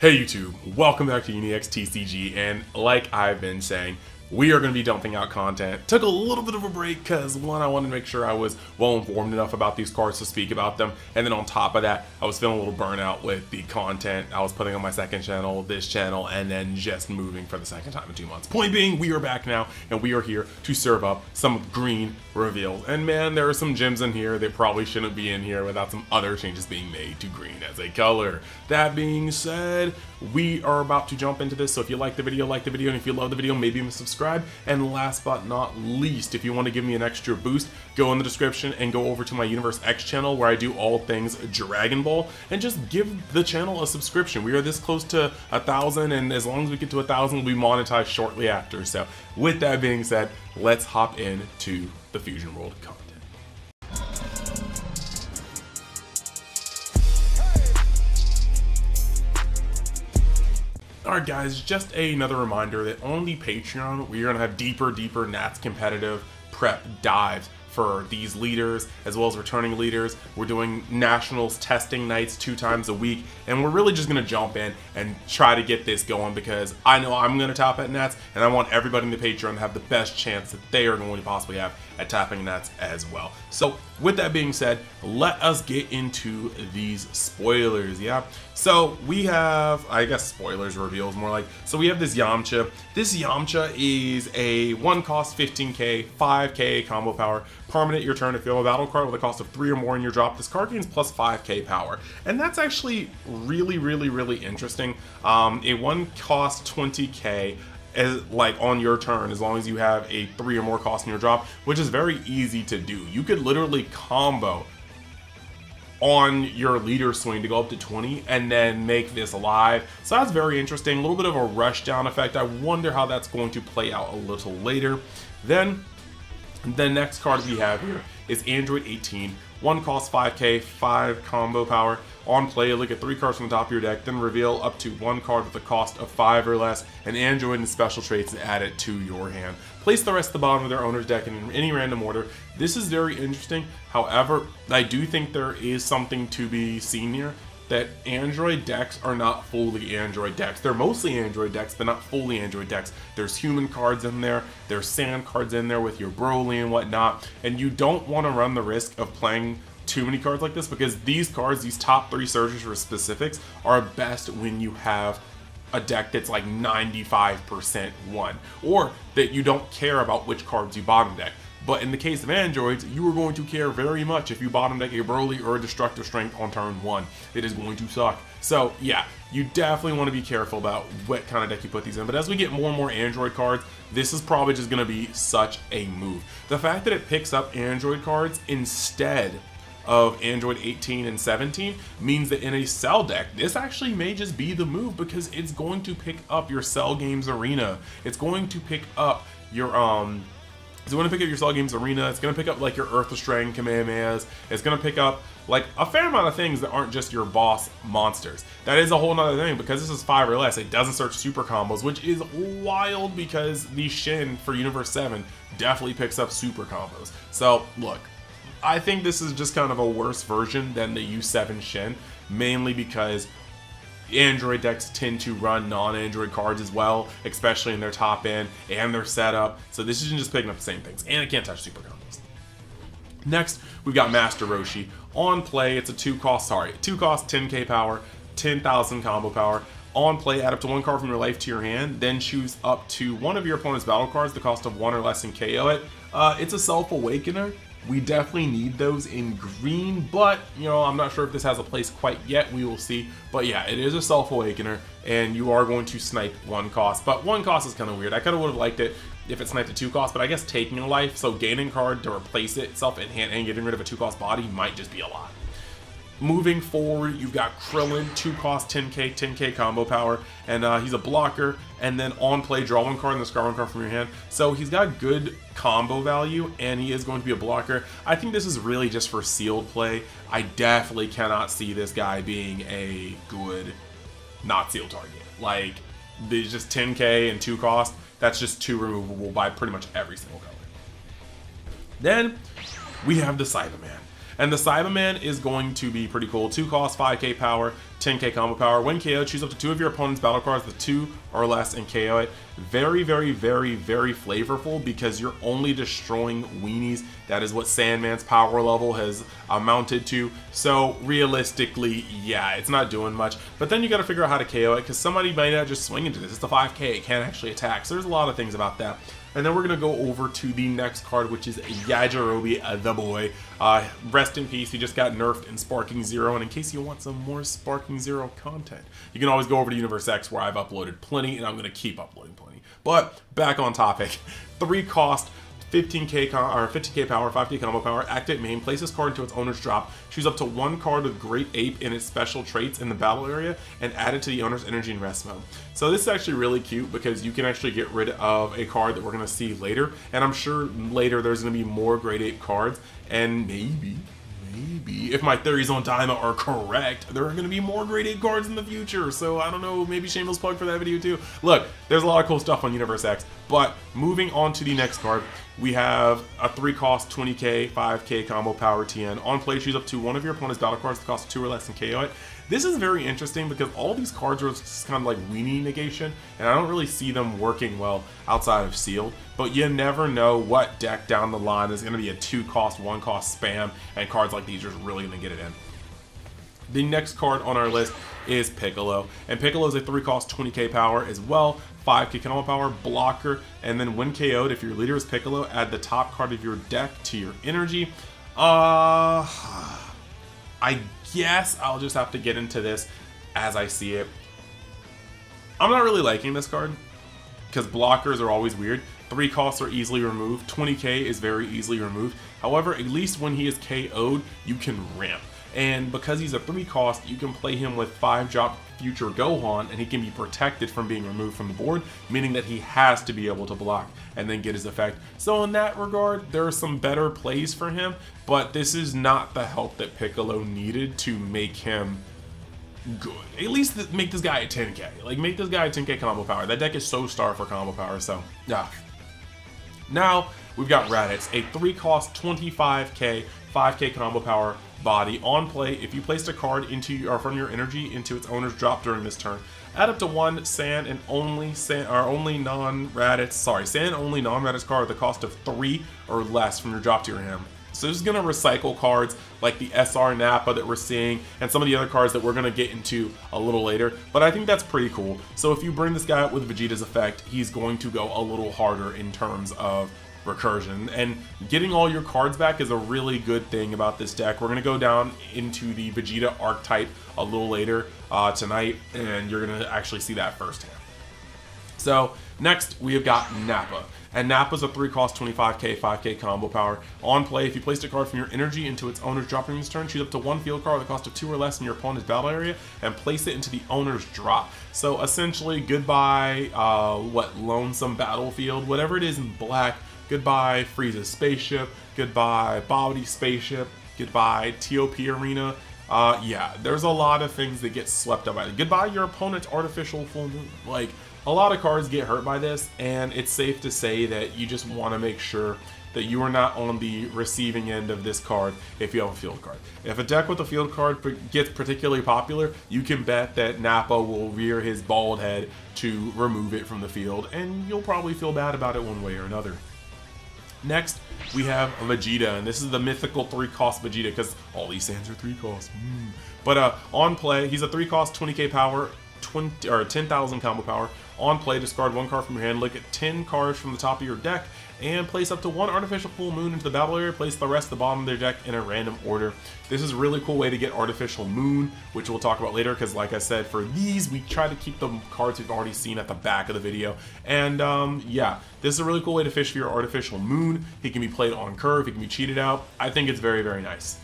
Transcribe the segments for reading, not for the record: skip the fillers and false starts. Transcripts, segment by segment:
Hey YouTube, welcome back to UniXTCG, and like I've been saying, we are going to be dumping out content. Took a little bit of a break because one, I wanted to make sure I was well informed enough about these cards to speak about them, and then on top of that, I was feeling a little burnout with the content I was putting on my second channel, this channel, and then just moving for the second time in 2 months. Point being, we are back now, and we are here to serve up some green reveals. And man, there are some gems in here that probably shouldn't be in here without some other changes being made to green as a color. That being said, we are about to jump into this, so if you like the video, and if you love the video, maybe subscribe. And last but not least, if you want to give me an extra boost, go in the description and go over to my Universe X channel where I do all things Dragon Ball, and just give the channel a subscription. We are this close to 1,000, and as long as we get to 1,000, we'll be monetized shortly after. So with that being said, let's hop into the Fusion World content. Alright guys, just another reminder that on the Patreon, we are going to have deeper Nats competitive prep dives for these leaders, as well as returning leaders. We're doing nationals testing nights 2 times a week, and we're really just going to jump in and try to get this going because I know I'm going to top at Nats, and I want everybody in the Patreon to have the best chance that they are going to possibly have at tapping Nats as well. So with that being said, let us get into these spoilers, yeah? So we have, I guess spoilers reveals more like, so we have this Yamcha. This Yamcha is a 1 cost 15k, 5k combo power, permanent your turn if you have a battle card with a cost of 3 or more in your drop. This card gains plus 5k power, and that's actually really interesting. A 1 cost 20k as like on your turn, as long as you have a 3 or more cost in your drop, which is very easy to do. You could literally combo on your leader swing to go up to 20 and then make this alive. So that's very interesting. A little bit of a rush down effect. I wonder how that's going to play out a little later. Then the next card we have here is Android 18. 1 cost 5k, 5 combo power. On play, look at 3 cards from the top of your deck, then reveal up to 1 card with a cost of 5 or less, and Android and special traits, and add it to your hand. Place the rest at the bottom of their owner's deck in any random order. This is very interesting. However, I do think there is something to be seen here, that Android decks are not fully Android decks. They're mostly Android decks, but not fully Android decks. There's human cards in there, there's sand cards in there with your Broly and whatnot, and you don't want to run the risk of playing too many cards like this, because these cards, these top 3 searches for specifics, are best when you have a deck that's like 95% one, or that you don't care about which cards you bottom deck. But in the case of androids, you are going to care very much if you bottom deck a Broly or a Destructive Strength on turn 1. It is going to suck. So yeah, you definitely want to be careful about what kind of deck you put these in. But as we get more and more android cards, this is probably just going to be such a move. The fact that it picks up android cards instead of Android 18 and 17 means that in a Cell deck, this actually may just be the move, because it's going to pick up your Cell Games Arena. It's going to pick up your it's going to pick up your Cell Games Arena. It's going to pick up like your Earth Strain Kamehamehas. It's going to pick up like a fair amount of things that aren't just your boss monsters. That is a whole nother thing, because this is 5 or less. It doesn't search super combos, which is wild because the Shin for Universe 7 definitely picks up super combos. So look, I think this is just kind of a worse version than the U7 Shin, mainly because Android decks tend to run non-Android cards as well, especially in their top end and their setup. So this isn't just picking up the same things, and it can't touch super combos. Next, we've got Master Roshi. On play, it's a 2 cost 10k power, 10,000 combo power. On play, add up to 1 card from your life to your hand, then choose up to 1 of your opponent's battle cards, the cost of 1 or less, and KO it. It's a Self-Awakener. We definitely need those in green, but, you know, I'm not sure if this has a place quite yet. We will see. But yeah, it is a Self-Awakener, and you are going to snipe 1 cost. But 1 cost is kind of weird. I kind of would have liked it if it sniped a 2 cost, but I guess taking a life, so gaining a card to replace it itself in hand and getting rid of a 2 cost body might just be a lot. Moving forward, you've got Krillin, 2 cost 10k combo power, and he's a blocker. And then on play, draw 1 card and discard 1 card from your hand. So he's got good combo value, and he is going to be a blocker. I think this is really just for sealed play. I definitely cannot see this guy being a good not sealed target. Like, there's just 10k and 2 cost. That's just too removable by pretty much every single color. Then we have the Cyberman. And the Cyberman is going to be pretty cool. 2 cost, 5k power, 10k combo power. When KO, choose up to 2 of your opponent's battle cards with 2 or less and KO it. Very, very, very, very flavorful because you're only destroying weenies. That is what Sandman's power level has amounted to. So realistically, yeah, it's not doing much. But then you got to figure out how to KO it because somebody might not just swing into this. It's a 5k, it can't actually attack. So there's a lot of things about that. And then we're going to go over to the next card, which is Yajirobe the Boy. Rest in peace, he just got nerfed in Sparking Zero. And in case you want some more Sparking Zero content, you can always go over to Universe X where I've uploaded plenty, and I'm going to keep uploading plenty. But back on topic, 3 cost, 15k power, 5k combo power, activate main, place this card into its owner's drop, choose up to 1 card with Great Ape in its special traits in the battle area, and add it to the owner's energy and rest mode. So this is actually really cute because you can actually get rid of a card that we're going to see later, and I'm sure later there's going to be more Great Ape cards, and maybe, if my theories on Daima are correct, there are going to be more Great Ape cards in the future. So I don't know, maybe shameless plug for that video too. Look, there's a lot of cool stuff on Universe X, but moving on to the next card, we have a 3 cost, 20k, 5k combo power TN. On play, choose up to 1 of your opponent's battle cards that cost 2 or less and KO it. This is very interesting because all these cards are just kind of like weenie negation, and I don't really see them working well outside of sealed. But you never know what deck down the line is going to be a 2 cost, 1 cost spam, and cards like these are just really going to get it in. The next card on our list is Piccolo, and Piccolo is a 3 cost, 20k power as well, 5k combo power, blocker, and then when KO'd, if your leader is Piccolo, add the top card of your deck to your energy. I guess I'll just have to get into this as I see it. I'm not really liking this card because blockers are always weird. 3 costs are easily removed. 20k is very easily removed. However, at least when he is KO'd, you can ramp. And because he's a 3 cost, you can play him with 5-drop future Gohan, and he can be protected from being removed from the board, meaning that he has to be able to block and then get his effect. So in that regard, there are some better plays for him, but this is not the help that Piccolo needed to make him good. At least make this guy a 10k. Like, make this guy a 10k combo power. That deck is so star for combo power, so yeah. Now, we've got Raditz, a 3 cost, 25k, 5k combo power body. On play, if you placed a card into or from your energy into its owner's drop during this turn, add up to 1 sand and only non-Raditz card at the cost of 3 or less from your drop to your hand. So this is going to recycle cards like the SR Nappa that we're seeing and some of the other cards that we're going to get into a little later, but I think that's pretty cool. So if you bring this guy up with Vegeta's effect, he's going to go a little harder in terms of recursion, and getting all your cards back is a really good thing about this deck. We're going to go down into the Vegeta archetype a little later tonight, and you're going to actually see that firsthand. So next we have got Nappa, and Nappa's a 3 cost, 25k, 5k combo power. On play, if you placed a card from your energy into its owner's drop during this turn, choose up to 1 field card with a cost of 2 or less in your opponent's battle area and place it into the owner's drop. So essentially, goodbye Lonesome Battlefield, whatever it is in black. Goodbye Frieza's spaceship, goodbye Bobbity spaceship, goodbye TOP arena. Yeah, there's a lot of things that get swept up by it. Goodbye your opponent's artificial full moon. Like, a lot of cards get hurt by this, and it's safe to say that you just want to make sure that you are not on the receiving end of this card if you have a field card. If a deck with a field card gets particularly popular, you can bet that Nappa will rear his bald head to remove it from the field, and you'll probably feel bad about it one way or another. Next, we have Vegeta, and this is the mythical 3 cost Vegeta, because all these sands are 3 costs. But on play, he's a 3 cost, 20k power, 10,000 combo power. On play, discard 1 card from your hand, look at 10 cards from the top of your deck, and place up to 1 artificial full moon into the battle area. Place the rest at the bottom of their deck in a random order. This is a really cool way to get artificial moon, which we'll talk about later, because like I said, for these, we try to keep the cards we've already seen at the back of the video. And yeah, this is a really cool way to fish for your artificial moon. He can be played on curve, he can be cheated out. I think it's very, very nice.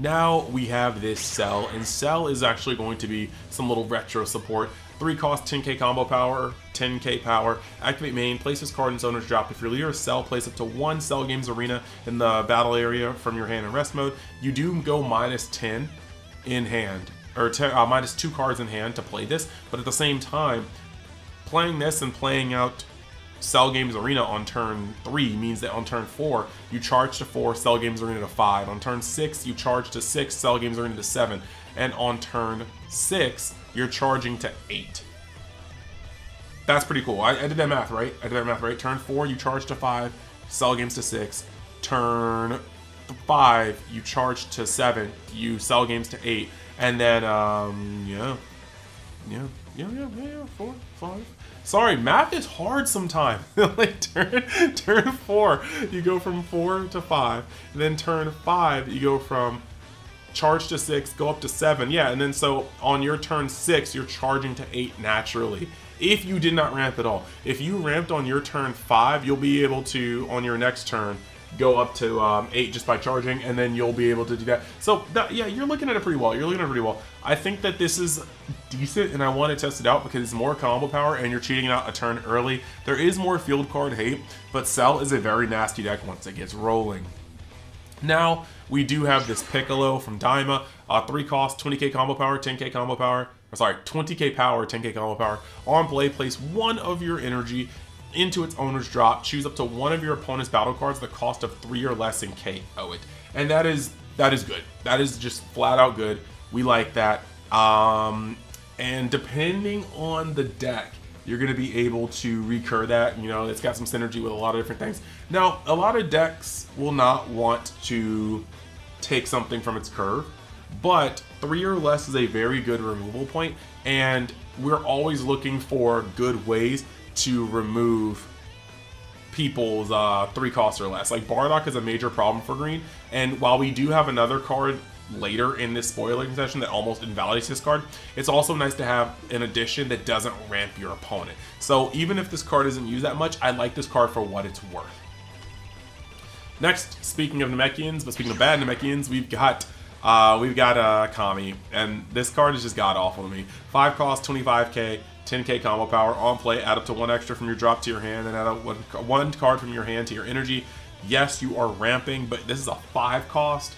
Now we have this Cell, and Cell is actually going to be some little retro support. 3 cost, 10k combo power, 10k power. Activate main, place this card in its owner's drop. If your leader is Cell, place up to 1 Cell Games Arena in the battle area from your hand in rest mode. You do go -10 in hand, or -2 cards in hand to play this, but at the same time, playing this and playing out Cell Games Arena on turn 3 means that on turn 4, you charge to 4, Cell Games Arena to 5. On turn 6, you charge to 6, Cell Games Arena to 7. And on turn 6, you're charging to 8. That's pretty cool. I did that math, right? I did that math, right? Turn 4, you charge to 5, Cell Games to 6. Turn 5, you charge to 7, you Cell Games to 8. And then, 4, 5. Sorry, math is hard sometimes. Like turn 4, you go from 4 to 5. And then turn 5, you go from charge to 6, go up to 7. Yeah, and then so on your turn 6, you're charging to 8 naturally. If you did not ramp at all. If you ramped on your turn 5, you'll be able to, on your next turn, go up to 8 just by charging, and then you'll be able to do that. So yeah, you're looking at it pretty well. You're looking at it pretty well. I think that this is decent, and I want to test it out because it's more combo power, and you're cheating out a turn early. There is more field card hate, but Cell is a very nasty deck once it gets rolling. Now we do have this Piccolo from Daima, 3 cost, 20k combo power, 10k combo power. Sorry, 20k power, 10k combo power. On play, place 1 of your energy into its owner's drop. Choose up to 1 of your opponent's battle cards, the cost of 3 or less, and KO it. And that is good. That is just flat out good. We like that. And depending on the deck, you're going to be able to recur that. You know, it's got some synergy with a lot of different things. Now, a lot of decks will not want to take something from its curve, but 3 or less is a very good removal point, and we're always looking for good ways to remove people's 3 costs or less. Like Bardock is a major problem for green, and while we do have another card later in this spoiling session that almost invalidates this card, it's also nice to have an addition that doesn't ramp your opponent. So even if this card isn't used that much, I like this card for what it's worth. Next, speaking of Namekians, but speaking of bad Namekians, we've got Kami, and this card is just god-awful to me. 5 cost, 25k, 10k combo power. On play, add up to 1 extra from your drop to your hand, and add up one card from your hand to your energy. Yes, you are ramping, but this is a 5 cost.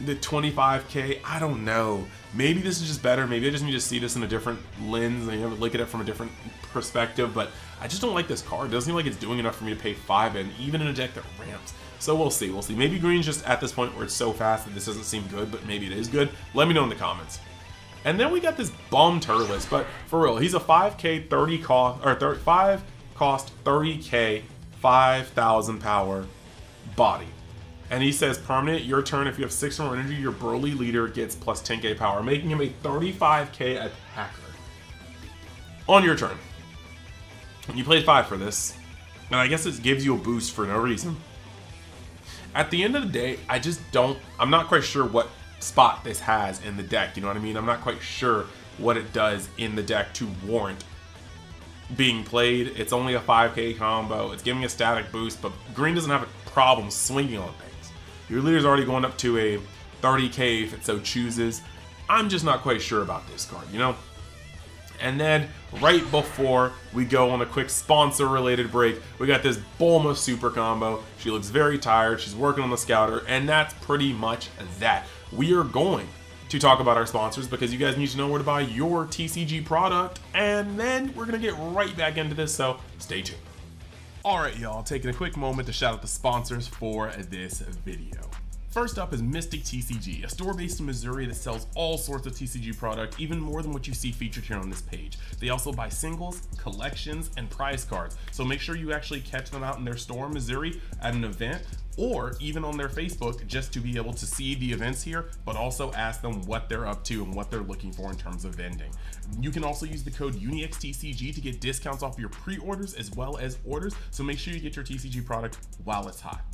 The 25k, I don't know. Maybe this is just better. Maybe I just need to see this in a different lens and look at it from a different perspective, but I just don't like this card. It doesn't seem like it's doing enough for me to pay 5 in, even in a deck that ramps. So we'll see, we'll see. Maybe green's just at this point where it's so fast that this doesn't seem good, but maybe it is good. Let me know in the comments. And then we got this bum Turles, but for real, he's a 5k, 30 cost, or 5 cost, 30k, 5,000 power body. And he says, permanent, your turn, if you have 6 or more energy, your Broly leader gets plus 10k power, making him a 35k attacker. On your turn. You played 5 for this, and I guess it gives you a boost for no reason. At the end of the day, I'm not quite sure what spot this has in the deck, you know what I mean? I'm not quite sure what it does in the deck to warrant being played. It's only a 5k combo, it's giving a static boost, but green doesn't have a problem swinging on things. Your leader's already going up to a 30k if it so chooses. I'm just not quite sure about this card, you know? And then right before we go on a quick sponsor related break, we got this Bulma super combo. She looks very tired, she's working on the scouter, and that's pretty much that. We are going to talk about our sponsors because you guys need to know where to buy your TCG product, and then we're gonna get right back into this, so stay tuned. Alright y'all, taking a quick moment to shout out the sponsors for this video. First up is Mystic TCG, a store based in Missouri that sells all sorts of TCG product, even more than what you see featured here on this page. They also buy singles, collections, and prize cards, so make sure you actually catch them out in their store in Missouri at an event, or even on their Facebook, just to be able to see the events here, but also ask them what they're up to and what they're looking for in terms of vending. You can also use the code UNIXTCG to get discounts off your pre-orders as well as orders, so make sure you get your TCG product while it's hot.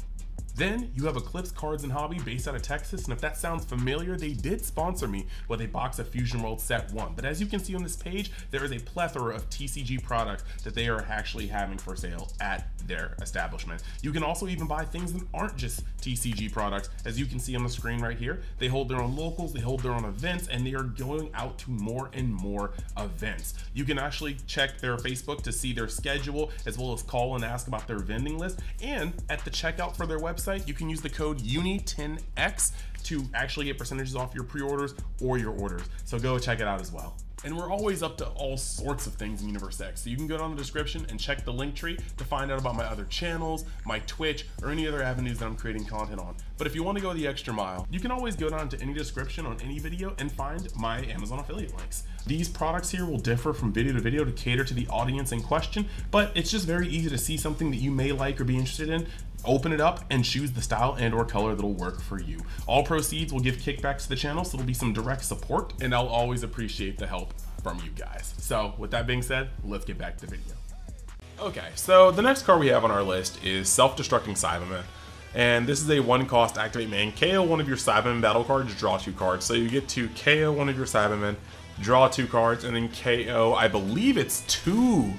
Then you have Eclipse Cards and Hobby based out of Texas, and if that sounds familiar, they did sponsor me with a box of Fusion World Set 1. But as you can see on this page, there is a plethora of TCG products that they are actually having for sale at their establishment. You can also even buy things that aren't just TCG products. As you can see on the screen right here, they hold their own locals, they hold their own events, and they are going out to more and more events. You can actually check their Facebook to see their schedule, as well as call and ask about their vending list. And at the checkout for their website, you can use the code UNI10X to actually get percentages off your pre-orders or your orders. So go check it out as well. And we're always up to all sorts of things in Universe X. So you can go down the description and check the link tree to find out about my other channels, my Twitch, or any other avenues that I'm creating content on. But if you want to go the extra mile, you can always go down to any description on any video and find my Amazon affiliate links. These products here will differ from video to video to cater to the audience in question, but it's just very easy to see something that you may like or be interested in, open it up and choose the style and or color that'll work for you. All proceeds will give kickbacks to the channel, so it'll be some direct support, and I'll always appreciate the help from you guys. So with that being said, let's get back to the video. Okay, so the next card we have on our list is Self-Destructing Cyberman. And this is a 1-cost activate main. KO one of your Cyberman battle cards, draw 2 cards. So you get to KO one of your Cybermen, draw 2 cards, and then KO, I believe it's two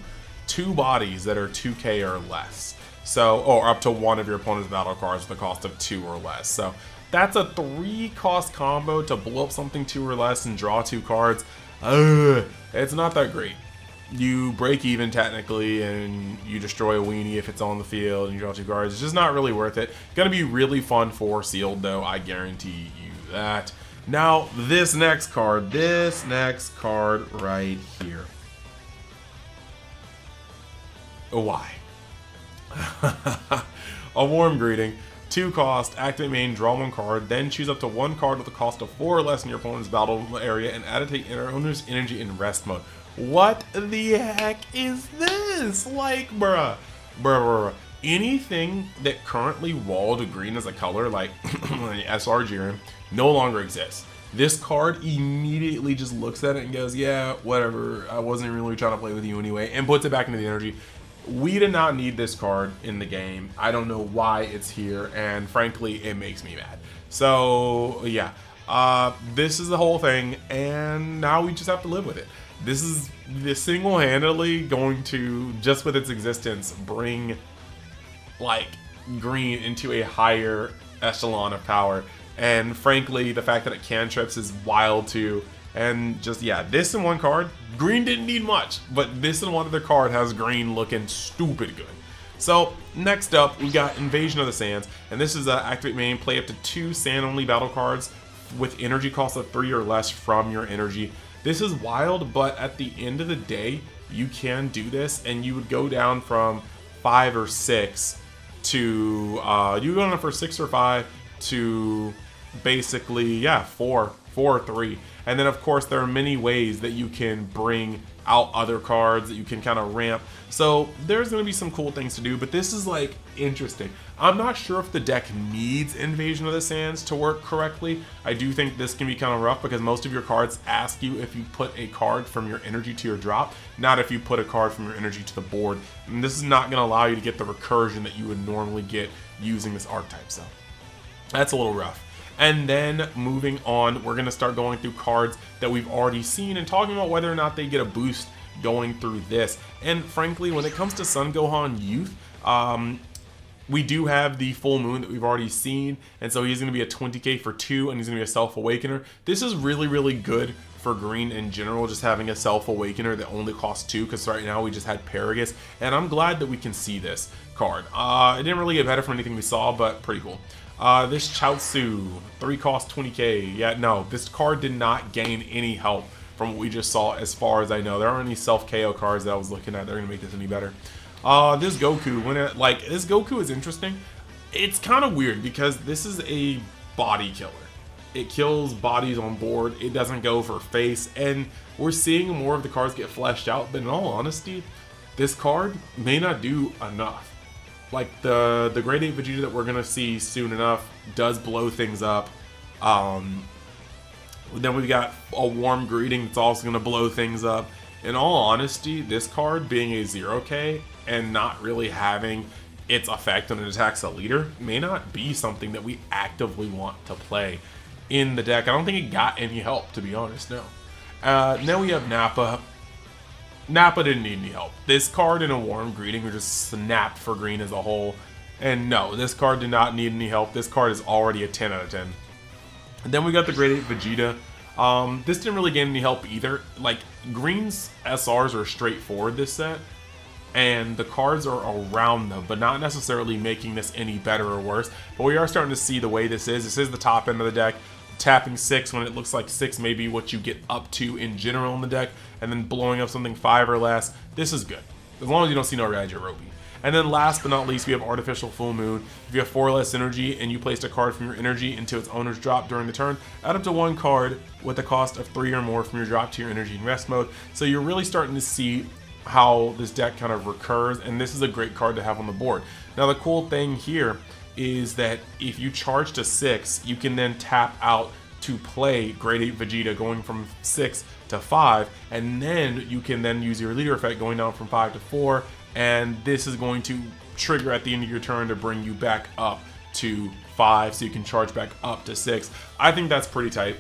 bodies that are 2k or less. So, or up to one of your opponent's battle cards with a cost of 2 or less. So that's a 3-cost combo to blow up something 2 or less and draw 2 cards. It's not that great. You break even technically, and you destroy a weenie if it's on the field, and you draw 2 cards. It's just not really worth it. Gonna be really fun for sealed though, I guarantee you that. Now this next card right here. Why? A Warm Greeting, 2-cost, activate main, draw 1 card, then choose up to 1 card with a cost of 4 or less in your opponent's battle area and add it to your owner's energy in rest mode. What the heck is this? Like, bruh. Anything that currently walled green as a color, like SR Jiren, no longer exists. This card immediately just looks at it and goes, yeah, whatever, I wasn't really trying to play with you anyway, and puts it back into the energy. We did not need this card in the game. I don't know why it's here, and frankly, it makes me mad. So yeah, this is the whole thing, and now we just have to live with it. This is single-handedly going to, just with its existence, bring like green into a higher echelon of power. And frankly, the fact that it cantrips is wild too. And just, yeah, this in 1 card, green didn't need much, but this in 1 other card has green looking stupid good. So next up, we got Invasion of the Sands, and this is activate main, play up to 2 sand-only battle cards with energy cost of 3 or less from your energy. This is wild, but at the end of the day, you can do this, and you would go down from 5 or 6 to, you go down from 6 or 5 to basically, yeah, 4 or 3. And then of course there are many ways that you can bring out other cards that you can kind of ramp. So there's going to be some cool things to do, but this is like interesting. I'm not sure if the deck needs Invasion of the Sands to work correctly. I do think this can be kind of rough because most of your cards ask you if you put a card from your energy to your drop, not if you put a card from your energy to the board. And this is not going to allow you to get the recursion that you would normally get using this archetype. So that's a little rough. And then moving on, we're going to start going through cards that we've already seen and talking about whether or not they get a boost going through this. And frankly, when it comes to Son Gohan Youth, we do have the full moon that we've already seen, and so he's going to be a 20k for 2, and he's going to be a self-awakener. This is really, really good for green in general, just having a self-awakener that only costs 2, because right now we just had Paragus, and I'm glad that we can see this card. It didn't really get better from anything we saw, but pretty cool. This Chaozu, 3 cost 20k. Yeah, no, this card did not gain any help from what we just saw as far as I know. There aren't any self-KO cards that I was looking at that are going to make this any better. This Goku, this Goku is interesting. It's kind of weird because this is a body killer. It kills bodies on board. It doesn't go for face, and we're seeing more of the cards get fleshed out, but in all honesty, this card may not do enough. Like the Grade 8 Vegeta that we're gonna see soon enough does blow things up. Then we've got a Warm Greeting that's also gonna blow things up. In all honesty, this card being a 0k and not really having its effect when it attacks a leader may not be something that we actively want to play in the deck. I don't think it got any help, to be honest, no. Now we have Nappa. Nappa didn't need any help. This card and a Warm Greeting were just snapped for green as a whole. And no, this card did not need any help. This card is already a 10 out of 10. And then we got the Grade 8 Vegeta. This didn't really gain any help either. Like, green's SRs are straightforward this set, and the cards are around them, but not necessarily making this any better or worse. But we are starting to see the way this is. This is the top end of the deck. tapping 6 when it looks like 6 may be what you get up to in general in the deck, and then blowing up something 5 or less. This is good, as long as you don't see no Yajirobe. And then last but not least, we have Artificial Full Moon. If you have 4 or less energy and you placed a card from your energy into its owner's drop during the turn, add up to 1 card with a cost of 3 or more from your drop to your energy in rest mode. So you're really starting to see how this deck kind of recurs, and this is a great card to have on the board. Now the cool thing here is that if you charge to 6, you can then tap out to play Grade 8 Vegeta going from 6 to 5, and then you can then use your leader effect going down from 5 to 4, and this is going to trigger at the end of your turn to bring you back up to 5, so you can charge back up to 6. I think that's pretty tight.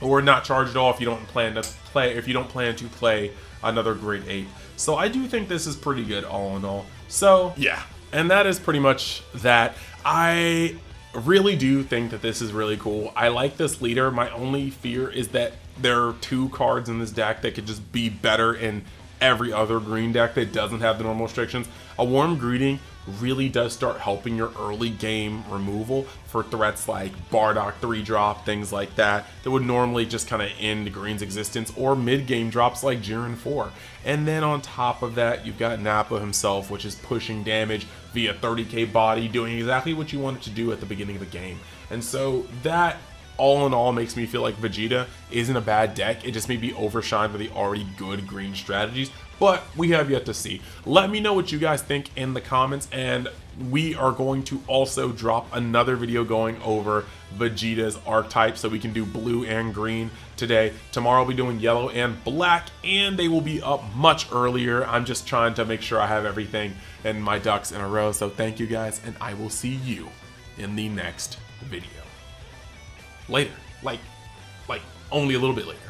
Or not charge at all if you don't plan to play another Grade 8. So I do think this is pretty good all in all. So yeah, and that is pretty much that. I really do think that this is really cool. I like this leader. My only fear is that there are 2 cards in this deck that could just be better in every other green deck that doesn't have the normal restrictions. A Warm Greeting really does start helping your early game removal for threats like Bardock 3-drop, things like that, that would normally just kind of end green's existence, or mid-game drops like Jiren 4. And then on top of that, you've got Nappa himself, which is pushing damage via 30k body, doing exactly what you want it to do at the beginning of the game. And so that all in all makes me feel like Vegeta isn't a bad deck. It just may be overshined by the already good green strategies, but we have yet to see. Let me know what you guys think in the comments, and we are going to also drop another video going over Vegeta's archetype, so we can do blue and green today. Tomorrow I'll be doing yellow and black, and they will be up much earlier. I'm just trying to make sure I have everything and my ducks in a row. So thank you guys, and I will see you in the next video. Later, like only a little bit later.